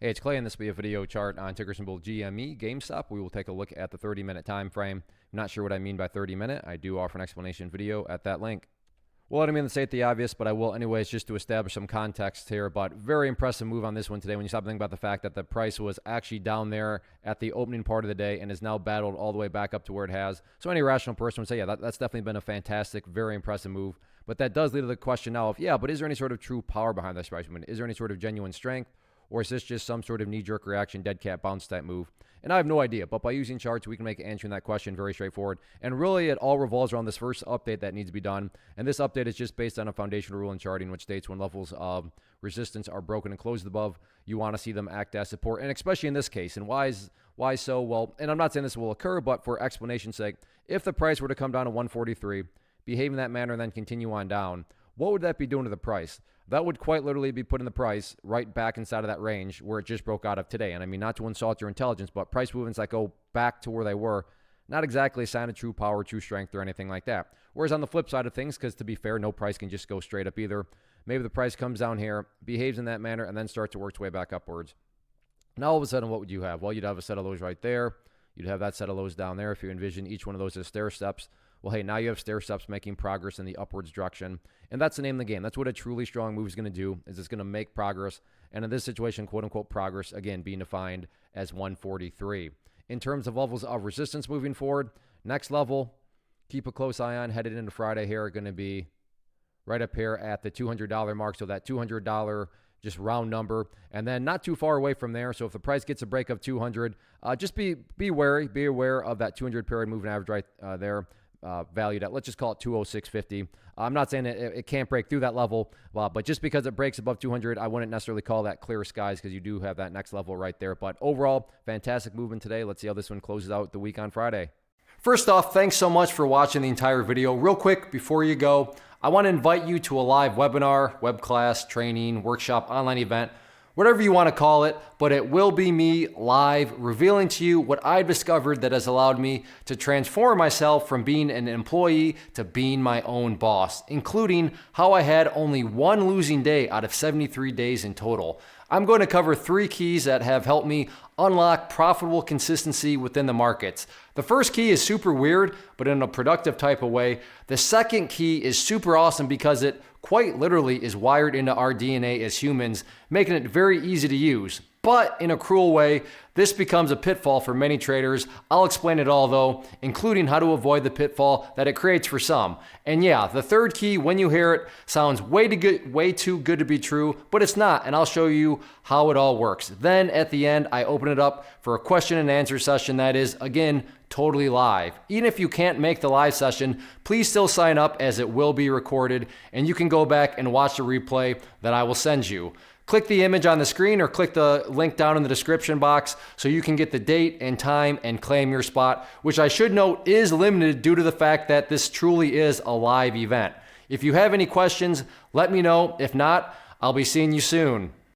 Hey, it's Clay, and this will be a video chart on ticker symbol GME, GameStop. We will take a look at the 30-minute time frame. I'm not sure what I mean by 30-minute. I do offer an explanation video at that link. Well, I don't mean to state the obvious, but I will anyways, just to establish some context here. But very impressive move on this one today when you stop thinking about the fact that the price was actually down there at the opening part of the day and has now battled all the way back up to where it has. So any rational person would say, yeah, that's definitely been a fantastic, very impressive move. But that does lead to the question now of, yeah, but is there any sort of true power behind this price movement? Is there any sort of genuine strength? Or is this just some sort of knee-jerk reaction, dead cat bounce type move? And I have no idea, but by using charts, we can make answering that question very straightforward. And really, it all revolves around this first update that needs to be done. And this update is just based on a foundational rule in charting, which states when levels of resistance are broken and closed above, you want to see them act as support. And especially in this case. And why so? Well, and I'm not saying this will occur, but for explanation's sake, if the price were to come down to 143, behave in that manner, and then continue on down, what would that be doing to the price? That would quite literally be putting the price right back inside of that range where it just broke out of today. And I mean, not to insult your intelligence, but price movements that go back to where they were, not exactly a sign of true power, true strength, or anything like that. Whereas on the flip side of things, because to be fair, no price can just go straight up either. Maybe the price comes down here, behaves in that manner, and then starts to work its way back upwards. Now, all of a sudden, what would you have? Well, you'd have a set of lows right there. You'd have that set of lows down there if you envision each one of those as stair steps. Well, hey, now you have stair steps making progress in the upwards direction. And that's the name of the game. That's what a truly strong move is going to do, is it's going to make progress. And in this situation, quote-unquote progress, again, being defined as 143. In terms of levels of resistance moving forward, next level, keep a close eye on, headed into Friday here, are going to be right up here at the $200 mark. So that $200 just round number, and then not too far away from there. So if the price gets a break of 200, just be wary. Be aware of that 200 period moving average right there. Valued at, let's just call it 206.50. I'm not saying it can't break through that level, but just because it breaks above 200, I wouldn't necessarily call that clear skies because you do have that next level right there. But overall, fantastic movement today. Let's see how this one closes out the week on Friday. First off, thanks so much for watching the entire video. Real quick, before you go, I want to invite you to a live webinar, web class, training, workshop, online event, whatever you want to call it, but it will be me live revealing to you what I've discovered that has allowed me to transform myself from being an employee to being my own boss, including how I had only one losing day out of 73 days in total. I'm going to cover 3 keys that have helped me unlock profitable consistency within the markets. The first key is super weird, but in a productive type of way. The second key is super awesome because it quite literally is wired into our DNA as humans, making it very easy to use. But in a cruel way, this becomes a pitfall for many traders. I'll explain it all though, including how to avoid the pitfall that it creates for some. And yeah, the third key, when you hear it, sounds way too good to be true, but it's not, and I'll show you how it all works. Then at the end, I open it up for a question and answer session that is, again, totally live. Even if you can't make the live session, please still sign up as it will be recorded, and you can go back and watch the replay that I will send you. Click the image on the screen or click the link down in the description box so you can get the date and time and claim your spot, which I should note is limited due to the fact that this truly is a live event. If you have any questions, let me know. If not, I'll be seeing you soon.